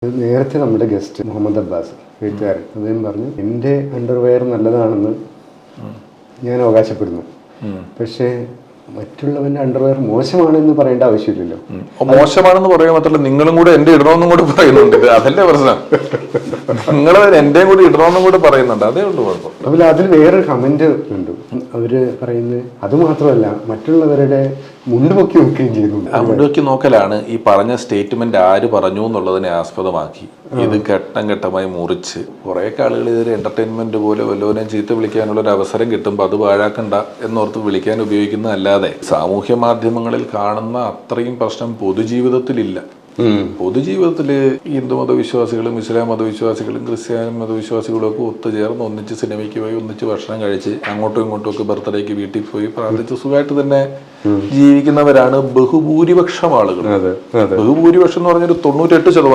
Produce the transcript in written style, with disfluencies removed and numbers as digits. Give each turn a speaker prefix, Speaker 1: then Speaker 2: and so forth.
Speaker 1: നേരത്തെ നമ്മുടെ guest Muhammad Abbas എഴുത്തുകാരൻ അദ്ദേഹം പറഞ്ഞു എൻ്റെ അണ്ടർവെയർ നല്ലതാണെന്ന് ഞാൻ അവകാശപ്പെടുന്നു. പക്ഷേ മറ്റുള്ളവന്റെ അണ്ടർവെയർ മോശമാണെന്ന് പറയേണ്ട ആവശ്യമില്ലല്ലോ.
Speaker 2: മോശമാണെന്ന് പറയാൻ മാത്രമല്ല, നിങ്ങളും കൂടെ എന്റെ ഇടണമെന്നും കൂടെ പറയുന്നുണ്ട്. അതല്ലേ പ്രശ്നം. നിങ്ങൾ എന്റെയും കൂടി ഇടണമെന്നും കൂടെ പറയുന്നുണ്ട്. അതേ ഉള്ളൂ കുഴപ്പം.
Speaker 1: അതുപോലെ അതിൽ വേറൊരു കമന്റ് ഉണ്ട്. അവര് പറയുന്നത് അത് മാത്രമല്ല, മറ്റുള്ളവരുടെ മുണ്ടുപൊക്കി നോക്കുകയും ചെയ്യുന്നു.
Speaker 2: ആ മുണ്ടുപൊക്കി നോക്കലാണ് ഈ പറഞ്ഞ സ്റ്റേറ്റ്മെന്റ് ആര് പറഞ്ഞു എന്നുള്ളതിനെ ആസ്പദമാക്കി ഇത് ഘട്ടം ഘട്ടമായി മുറിച്ച് കുറെ ആളുകൾ ഇതൊരു എന്റർടൈൻമെന്റ് പോലെ വല്ലവരെയും ചീത്ത വിളിക്കാനുള്ള ഒരു അവസരം കിട്ടുമ്പോൾ അത് പാഴാക്കണ്ട എന്നോർത്ത് വിളിക്കാൻ ഉപയോഗിക്കുന്നതല്ലാതെ സാമൂഹ്യ മാധ്യമങ്ങളിൽ കാണുന്ന അത്രയും പ്രശ്നം പൊതുജീവിതത്തിലില്ല. പൊതുജീവിതത്തില് ഹിന്ദു മതവിശ്വാസികളും ഇസ്ലാം മതവിശ്വാസികളും ക്രിസ്ത്യാനി മതവിശ്വാസികളും ഒക്കെ ഒത്തുചേർന്ന് ഒന്നിച്ച് സിനിമയ്ക്ക് പോയി ഒന്നിച്ച് ഭക്ഷണം കഴിച്ച് അങ്ങോട്ടും ഇങ്ങോട്ടും ഒക്കെ ബർത്ത്ഡേക്ക് വീട്ടിൽ പോയി പ്രാർത്ഥിച്ച് സുഖമായിട്ട് തന്നെ ജീവിക്കുന്നവരാണ് ബഹുഭൂരിപക്ഷം ആളുകൾ. ബഹുഭൂരിപക്ഷം എന്ന് പറഞ്ഞൊരു 98%